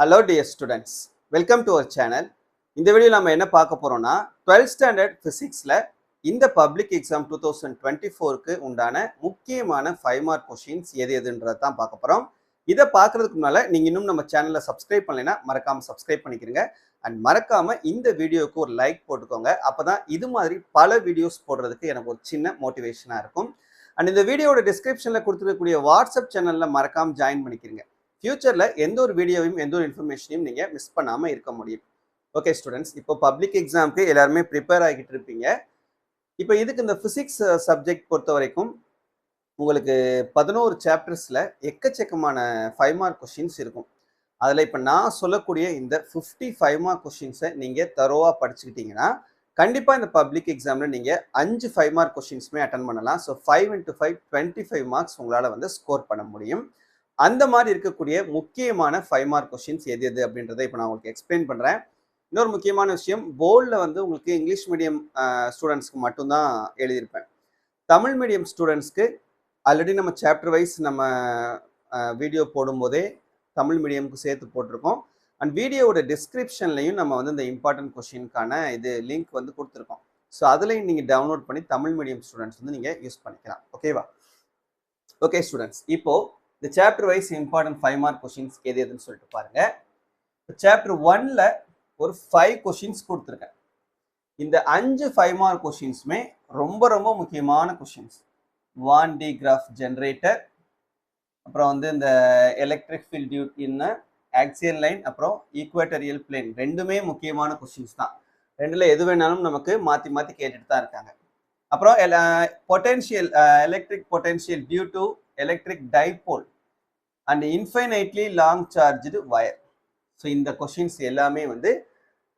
Hello dear students, welcome to our channel. இந்த video நம்ம என்ன பார்க்க போறோம்னா 12th standard physicsல இந்த பப்ளிக் எக்ஸாம் 2024க்கு உண்டான முக்கியமான 5 மார்க் क्वेश्चंस எதுன்றத தான் பார்க்க போறோம். இத பார்க்கிறதுக்கு முன்னால நீங்க இன்னும் நம்ம சேனலை சப்ஸ்கிரைப் பண்ணலைனா மறக்காம சப்ஸ்கிரைப் பண்ணிக்கிறங்க and மறக்காம இந்த வீடியோக்கு ஒரு லைக் போட்டுக்கோங்க. அப்பதான் இது மாதிரி பல வீடியோஸ் போடுறதுக்கு எனக்கு ஒரு சின்ன மோட்டிவேஷனா இருக்கும். and இந்த வீடியோவோட டிஸ்கிரிப்ஷன்ல கொடுத்திருக்கக்கூடிய வாட்ஸ்அப் சேனல்ல மறக்காம ஜாயின் பண்ணிக்கிறங்க. ஃபியூச்சர்ல எந்த ஒரு வீடியோவையும் எந்த ஒரு இன்ஃபர்மேஷனையும் நீங்க மிஸ் பண்ணாம இருக்க முடியும். ஓகே ஸ்டூடெண்ட்ஸ், இப்போ பப்ளிக் எக்ஸாம்க்கு எல்லாருமே ப்ரிப்பேர் ஆகிட்டு இருப்பீங்க. இப்போ இதுக்கு இந்த பிசிக்ஸ் சப்ஜெக்ட் பொறுத்த வரைக்கும் உங்களுக்கு 11 சாப்டர்ஸ்ல எக்கச்சக்கமான 5 மார்க் கொஸ்டின்ஸ் இருக்கும். அதில் இப்போ நான் சொல்லக்கூடிய இந்த 55 மார்க் கொஸ்டின்ஸை நீங்கள் தரோவாக படிச்சுக்கிட்டீங்கன்னா கண்டிப்பாக இந்த பப்ளிக் எக்ஸாமில் நீங்கள் 5 5 மார்க் கொஸ்டின்ஸுமே அட்டன் பண்ணலாம். ஸோ 5 into 5 25 மார்க்ஸ் உங்களால் வந்து ஸ்கோர் பண்ண முடியும். அந்த மாதிரி இருக்கக்கூடிய முக்கியமான 5 மார்க் கொஸ்டின்ஸ் எது அப்படின்றத இப்போ நான் உங்களுக்கு எக்ஸ்பிளைன் பண்ணுறேன். இன்னொரு முக்கியமான விஷயம், போர்டில் வந்து உங்களுக்கு இங்கிலீஷ் மீடியம் ஸ்டூடெண்ட்ஸ்க்கு மட்டும்தான் எழுதியிருப்பேன். தமிழ் மீடியம் ஸ்டூடெண்ட்ஸ்க்கு ஆல்ரெடி நம்ம சாப்டர் வைஸ் நம்ம வீடியோ போடும்போதே தமிழ் மீடியமுக்கு சேர்த்து போட்டிருக்கோம். அண்ட் வீடியோவோட டிஸ்கிரிப்ஷன்லையும் நம்ம வந்து இந்த இம்பார்ட்டன்ட் கொஸ்டினுக்கான இது லிங்க் வந்து கொடுத்துருக்கோம். ஸோ அதுலேயும் நீங்கள் டவுன்லோட் பண்ணி தமிழ் மீடியம் ஸ்டூடெண்ட்ஸ் வந்து நீங்கள் யூஸ் பண்ணிக்கலாம். ஓகேவா? ஓகே ஸ்டூடெண்ட்ஸ், இப்போது இந்த chapter wise important 5 mark questions எதுன்னு சொல்லிட்டு பாருங்க. சாப்டர் 1ல ஒரு 5 கொஸ்டின்ஸ் கொடுத்துருக்கேன். இந்த 5 5 மார்க் கொஸ்டின்ஸுமே ரொம்ப ரொம்ப முக்கியமான கொஸ்டின்ஸ். வான் டி கிராஃப் ஜென்ரேட்டர், அப்புறம் வந்து இந்த எலக்ட்ரிக் ஃபீல்ட் டியூ இன் ஆக்சியல் லைன், அப்புறம் ஈக்குவேட்டரியல் பிளேன், ரெண்டுமே முக்கியமான கொஸ்டின்ஸ் தான். ரெண்டுல எது வேணாலும் நமக்கு மாற்றி மாற்றி கேட்டுட்டு தான் இருக்காங்க. அப்புறம் potential electric potential due to electric dipole and infinitely long charged wire. So இந்த கொஸ்டின்ஸ் எல்லாமே வந்து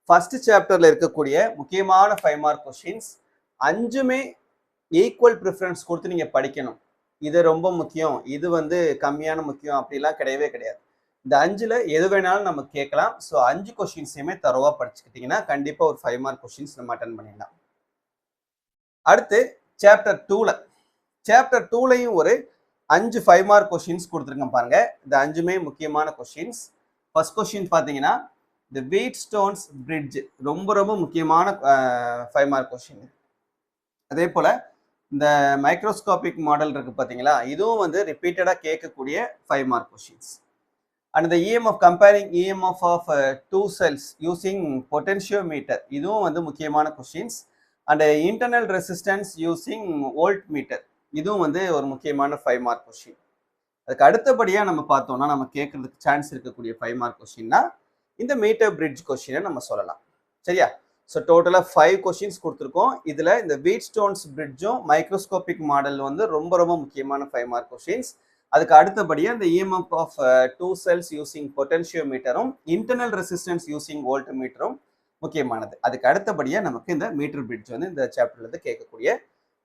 ஃபர்ஸ்ட் சாப்டர்ல இருக்கக்கூடிய முக்கியமான 5 மார்க் கொஸ்டின்ஸ். 5மே ஈக்குவல் ப்ரிஃபரன்ஸ் கொடுத்து நீங்க படிக்கணும். இது ரொம்ப முக்கியம், இது வந்து கம்மியான முக்கியம் அப்படிலாம் கிடையவே கிடையாது. இந்த 5ல எது வேணாலும் நம்ம கேட்கலாம். ஸோ 5 கொஸ்டின்ஸையுமே தரோவா படிச்சுக்கிட்டீங்கன்னா கண்டிப்பா ஒரு 5 மார்க் கொஸ்டின்ஸ் நம்ம அட்டன் பண்ணிடலாம். அடுத்து சாப்டர் 2லையும் ஒரு 5 5 மார்க் கொஸ்டின்ஸ் கொடுத்துருக்கேன் பாருங்க. இந்த 5மே முக்கியமான கொஸ்டின்ஸ். ஃபர்ஸ்ட் கொஸ்டின் பார்த்தீங்கன்னா இந்த வீட் ஸ்டோன்ஸ் பிரிட்ஜ், ரொம்ப ரொம்ப முக்கியமான 5 மார்க் கொஸ்டின். அதே போல இந்த மைக்ரோஸ்கோபிக் மாடல் இருக்கு பார்த்தீங்களா, இதுவும் வந்து ரிப்பீட்டடாக கேட்கக்கூடிய 5 மார்க் கொஸ்டின்ஸ். அண்ட் இந்த EMF comparing EMF of 2 cells using potentiometer, இதுவும் வந்து முக்கியமான questions. And internal resistance using voltmeter, இதுவும் வந்து ஒரு முக்கியமான 5 மார்க் கொஸ்டின். அதுக்கு அடுத்தபடியாக நம்ம பார்த்தோம்னா நம்ம கேட்கறதுக்கு சான்ஸ் இருக்கக்கூடிய 5 மார்க் கொஸ்டின்னா இந்த மீட்டர் பிரிட்ஜ் கொஸ்டினை நம்ம சொல்லலாம். சரியா? ஸோ டோட்டலாக 5 கொஸ்டின்ஸ் கொடுத்துருக்கோம். இதில் இந்த வீட் ஸ்டோன்ஸ் பிரிட்ஜும் மைக்ரோஸ்கோபிக் மாடல் வந்து ரொம்ப ரொம்ப முக்கியமான 5 மார்க் கொஸ்டின்ஸ். அதுக்கு அடுத்தபடியாக இந்த இஎம்எஃப் ஆஃப் 2 cells யூசிங் பொட்டென்ஷியோமீட்டரும் இன்டர்னல் ரெசிஸ்டன்ஸ் யூசிங் வோல்ட் மீட்டரும் முக்கியமானது. அதுக்கு அடுத்தபடியாக நமக்கு இந்த மீட்டர் பிரிட்ஜ் வந்து இந்த சாப்டர்ல இருந்து கேட்கக்கூடிய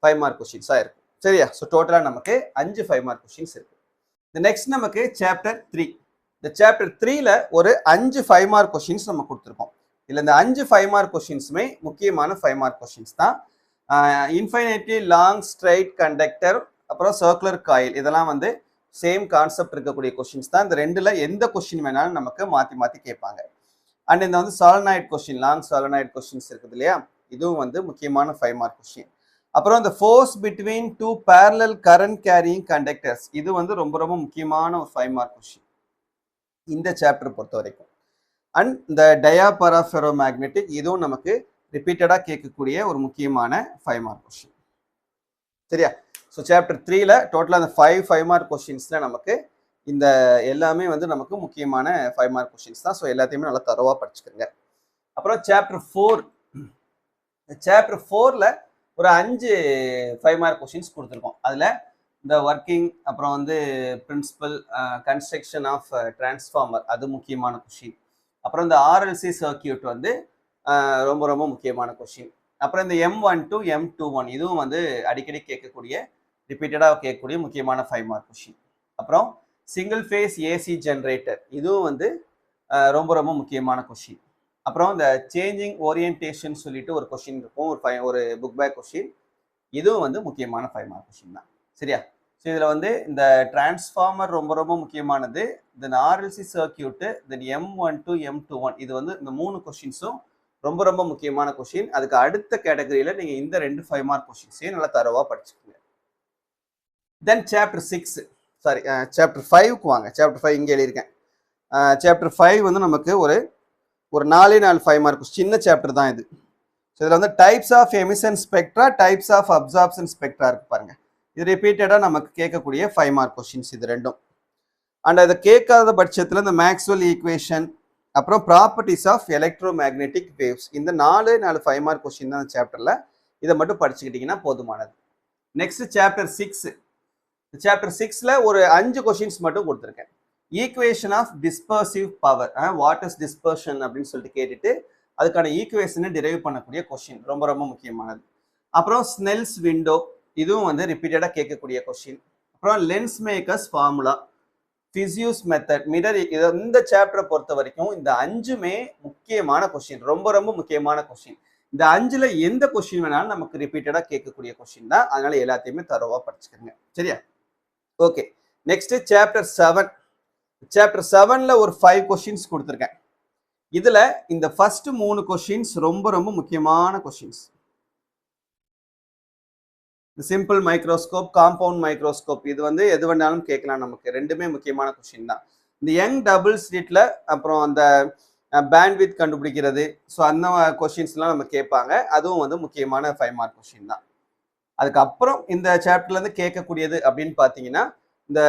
5 மார்க் கொஸ்டின்ஸாக இருக்கும். சரியா? ஸோ டோட்டலாக நமக்கு 5 5 மார்க் கொஸ்டின்ஸ் இருக்கு. இந்த நெக்ஸ்ட் நமக்கு சாப்டர் 3. இந்த சாப்டர் 3ல ஒரு 5 5 மார்க் கொஸ்டின்ஸ் நம்ம கொடுத்துருக்கோம். இல்லை இந்த 5 5 மார்க் கொஸ்டின்ஸுமே முக்கியமான 5 மார்க் கொஸ்டின்ஸ் தான். இன்ஃபைனைட்லி லாங் ஸ்ட்ரைட் கண்டக்டர், அப்புறம் சர்க்குலர் காயில், இதெல்லாம் வந்து சேம் கான்செப்ட் இருக்கக்கூடிய கொஸ்டின்ஸ் தான். இந்த ரெண்டுல எந்த கொஸ்டின் வேணாலும் நமக்கு மாற்றி மாற்றி கேட்பாங்க. அண்ட் இந்த வந்து சாலனாய்ட் கொஸ்டின், லாங் சாலனாய்ட் கொஸ்டின்ஸ் இருக்குது இல்லையா, இதுவும் வந்து முக்கியமான 5 மார்க் கொஸ்டின். அப்புறம் இந்த force between 2 parallel current carrying conductors, இது வந்து ரொம்ப ரொம்ப முக்கியமான ஒரு 5 மார்க் கொஸ்டின் இந்த சாப்டர் பொறுத்த வரைக்கும். அண்ட் இந்த டயாபரா ஃபெரோமேக்னெட்டிக், இதுவும் நமக்கு ரிப்பீட்டடாக கேட்கக்கூடிய ஒரு முக்கியமான 5 மார்க் கொஸ்டின். சரியா? ஸோ சாப்டர் 3ல டோட்டலாக அந்த 5 மார்க் கொஸ்டின்ஸ்ல நமக்கு இந்த எல்லாமே வந்து நமக்கு முக்கியமான 5 மார்க் கொஸ்டின்ஸ் தான். ஸோ எல்லாத்தையுமே நல்லா தரோவா படிச்சுக்கிறங்க. அப்புறம் சாப்டர் 4ல ஒரு 5 5 மார்க் கொஸ்டின்ஸ் கொடுத்துருக்கோம். அதில் இந்த ஒர்க்கிங், அப்புறம் வந்து பிரின்சிபல் கன்ஸ்ட்ரக்ஷன் ஆஃப் டிரான்ஸ்ஃபார்மர், அது முக்கியமான கொஸ்டின். அப்புறம் இந்த ஆர்எல்சி சர்க்கியூட் வந்து ரொம்ப ரொம்ப முக்கியமான கொஸ்டின். அப்புறம் இந்த M12 M21, இதுவும் வந்து அடிக்கடி கேட்கக்கூடிய ரிப்பீட்டடாக கேட்கக்கூடிய முக்கியமான 5 மார்க் கொஸ்டின். அப்புறம் சிங்கிள் ஃபேஸ் ஏசி ஜென்ரேட்டர், இதுவும் வந்து ரொம்ப ரொம்ப முக்கியமான கொஸ்டின். அப்புறம் இந்த சேஞ்சிங் ஓரியன்டேஷன் சொல்லிட்டு ஒரு கொஸ்டின் இருக்கும், ஒரு புக் பேக் கொஸ்டின், இதுவும் வந்து முக்கியமான 5 மார்க் கொஸ்டின் தான். சரியா? ஸோ இதில் வந்து இந்த டிரான்ஸ்ஃபார்மர் ரொம்ப ரொம்ப முக்கியமானது. தென் ஆர்எல்சி சர்க்கியூட்டு, தென் M12 M21 இது வந்து இந்த 3 கொஷின்ஸும் ரொம்ப ரொம்ப முக்கியமான கொஷின். அதுக்கு அடுத்த கேட்டகரியில் நீங்கள் இந்த 2 5 மார்க் கொஷின்ஸையும் நல்லா தரவாக படிச்சுக்கோங்க. தென் சாப்டர் 6 சாரி சாப்டர் 5க்கு வாங்க. சாப்டர் 5 இங்கே எழுதியிருக்கேன். சாப்டர் 5 வந்து நமக்கு ஒரு 4 5 மார்க் சின்ன சாப்டர் தான் இது. ஸோ இதில் வந்து types of emission spectra, types of absorption spectra இருக்கு பாருங்க. இது ரிப்பீட்டடாக நமக்கு கேட்கக்கூடிய 5 மார்க் கொஸ்டின்ஸ் இது ரெண்டும். அண்ட் அதை கேட்காத பட்சத்தில் இந்த மேக்ஸ்வெல் ஈக்குவேஷன், அப்புறம் properties of electromagnetic waves, இந்த 4 5 மார்க் கொஸ்டின் தான் சாப்டரில். இதை மட்டும் படிச்சுக்கிட்டிங்கன்னா போதுமானது. Next chapter 6. சாப்டர் 6ல ஒரு 5 கொஸ்டின்ஸ் மட்டும் கொடுத்துருக்கேன். Equation of dispersive power, what is dispersion அப்படின்னு சொல்லிட்டு கேட்டுட்டு அதுக்கான ஈக்குவேஷனை டிரைவ் பண்ணக்கூடிய கொஸ்டின் ரொம்ப ரொம்ப முக்கியமானது. அப்புறம் ஸ்னெல்ஸ் விண்டோ, இதுவும் வந்து ரிப்பீட்டடாக கேட்கக்கூடிய கொஸ்டின். அப்புறம் lens makers formula, Fizeau's method, mirror, இந்த சாப்டரை பொறுத்த வரைக்கும் இந்த 5மே முக்கியமான கொஸ்டின், ரொம்ப ரொம்ப முக்கியமான கொஸ்டின். இந்த 5ல எந்த கொஸ்டின் வேணாலும் நமக்கு ரிப்பீட்டடாக கேட்கக்கூடிய கொஸ்டின் தான். அதனால எல்லாத்தையுமே தரோவா படிச்சுக்கோங்க. சரியா? ஓகே. Next chapter 7. சாப்டர் 7ல ஒரு 5 கொஸ்டின்ஸ் கொடுத்துருக்கேன். இதுல இந்த ஃபர்ஸ்ட் 3 கொஸ்டின்ஸ் ரொம்ப ரொம்ப முக்கியமான questions. Simple microscope, compound microscope, இது வந்து எது வேணாலும் கேட்கலாம் நமக்கு. ரெண்டுமே முக்கியமான கொஸ்டின் தான். இந்த யங் டபுள் ஸ்லிட்ல அப்புறம் அந்த பேண்ட்வித் கண்டுபிடிக்கிறது, ஸோ அந்த கொஸ்டின்ஸ்லாம் நம்ம கேட்பாங்க. அதுவும் வந்து முக்கியமான 5 மார்க் கொஸ்டின் தான். அதுக்கப்புறம் இந்த சாப்டர்லேருந்து கேட்கக்கூடியது அப்படின்னு பார்த்தீங்கன்னா, இந்த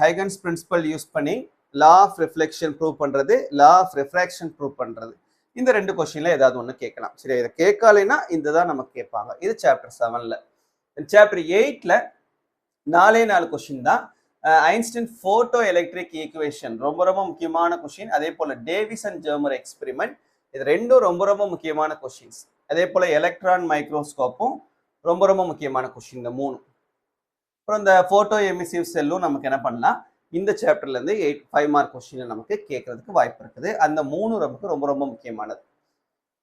ஹைகன்ஸ் பிரின்சிபல் யூஸ் பண்ணி லா ஆஃப் ரிஃப்ளெக்ஷன் ப்ரூவ் பண்ணுறது, லா ஆஃப் ரிஃப்ராக்ஷன் ப்ரூவ் பண்ணுறது, இந்த 2 கொஸ்டின்ல ஏதாவது ஒன்று கேட்கலாம். சரி, இதை கேட்கலைன்னா இந்த தான் நமக்கு கேட்பாங்க. இது சாப்டர் 7ல. சாப்டர் 8ல 4 கொஸ்டின் தான். ஐன்ஸ்டீன் போட்டோ எலக்ட்ரிக் ஈக்குவேஷன் ரொம்ப ரொம்ப முக்கியமான கொஸ்டின். அதே போல டேவிஸ் அண்ட் ஜெர்மர் எக்ஸ்பெரிமெண்ட், இது ரெண்டும் ரொம்ப ரொம்ப முக்கியமான கொஸ்டின்ஸ். அதே போல எலக்ட்ரான் மைக்ரோஸ்கோப்பும் ரொம்ப ரொம்ப முக்கியமான கொஸ்டின் இந்த 3. அப்புறம் இந்த போட்டோ எமிசிவ் செல்லும் நமக்கு என்ன பண்ணலாம், இந்த சாப்டர்ல இருந்து 5 மார்க் கொஸ்டின் நமக்கு கேட்கறதுக்கு வாய்ப்பு இருக்குது. அந்த 3 நமக்கு ரொம்ப ரொம்ப முக்கியமானது.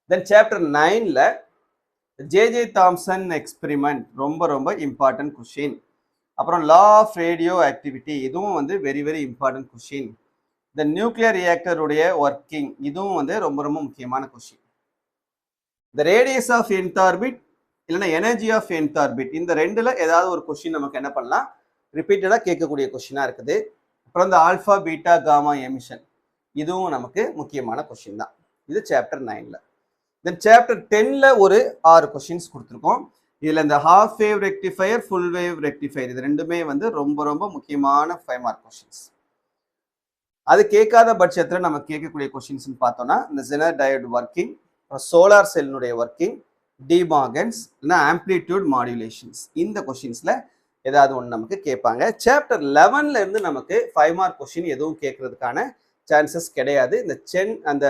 தென் சாப்டர் 9ல ஜே தாம்சன் எக்ஸ்பெரிமெண்ட் ரொம்ப ரொம்ப இம்பார்ட்டன்ட் கொஸ்டின். அப்புறம் லா ஆஃப் ரேடியோ ஆக்டிவிட்டி, இதுவும் வந்து வெரி வெரி இம்பார்ட்டன்ட் கொஸ்டின். இந்த நியூக்ளியர் ரியாக்டருடைய ஒர்க்கிங், இதுவும் வந்து ரொம்ப ரொம்ப முக்கியமான கொஸ்டின். இந்த ரேடியஸ் ஆஃப் என்தார்பிட் இல்லைன்னா எனர்ஜி ஆஃப் என்தார்பிட், இந்த 2ல ஏதாவது ஒரு கொஸ்டின் நமக்கு என்ன பண்ணலாம், ரிப்பீட்டடாக கேட்கக்கூடிய கொஸ்டினாக இருக்குது. அப்புறம் இந்த ஆல்ஃபா பீட்டா காமா எமிஷன், இதுவும் நமக்கு முக்கியமான கொஸ்டின் தான். இது சாப்டர் 9ல. தென் சாப்டர் 10ல ஒரு 6 கொஸ்டின்ஸ் கொடுத்துருக்கோம். இதில் இந்த half wave rectifier, full wave rectifier, இது ரெண்டுமே வந்து ரொம்ப ரொம்ப முக்கியமான 5 மார்க் கொஸ்டின்ஸ். அது கேட்காத பட்சத்தில் நம்ம கேட்கக்கூடிய கொஸ்டின்ஸ்னு பார்த்தோம்னா, இந்த ஜெனர் டயோட் ஒர்க்கிங், சோலார் செல்லுடைய ஒர்க்கிங், டிமார்கன்ஸ், இல்லைன்னா ஆம்ப்ளிடியூட் மாடுலேஷன்ஸ், இந்த கொஸ்டின்ஸில் ஏதாவது ஒன்று நமக்கு கேட்பாங்க. சாப்டர் 11ல இருந்து நமக்கு 5 மார்க் கொஸ்டின் எதுவும் கேட்கறதுக்கான சான்சஸ் கிடையாது. இந்த அந்த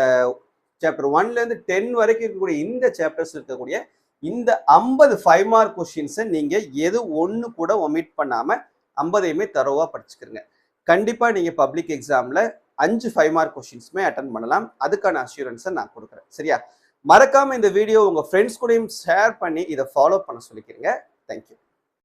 சாப்டர் 1லேருந்து 10 வரைக்கும் இருக்கக்கூடிய இந்த சாப்டர்ஸ் இருக்கக்கூடிய இந்த 50 5 மார்க் கொஸ்டின்ஸை நீங்கள் எது ஒன்று கூட ஒமிட் பண்ணாமல் 50ஐயுமே தரோவாக படிச்சுக்கிறங்க. கண்டிப்பாக நீங்கள் பப்ளிக் எக்ஸாமில் 5 5 மார்க் கொஸ்டின்ஸுமே அட்டன் பண்ணலாம். அதுக்கான அஷூரன்ஸை நான் கொடுக்குறேன். சரியா? மறக்காமல் இந்த வீடியோ உங்கள் ஃப்ரெண்ட்ஸ் கூடயும் ஷேர் பண்ணி இதை ஃபாலோ பண்ண சொல்லிக்கிறீங்க. தேங்க்யூ.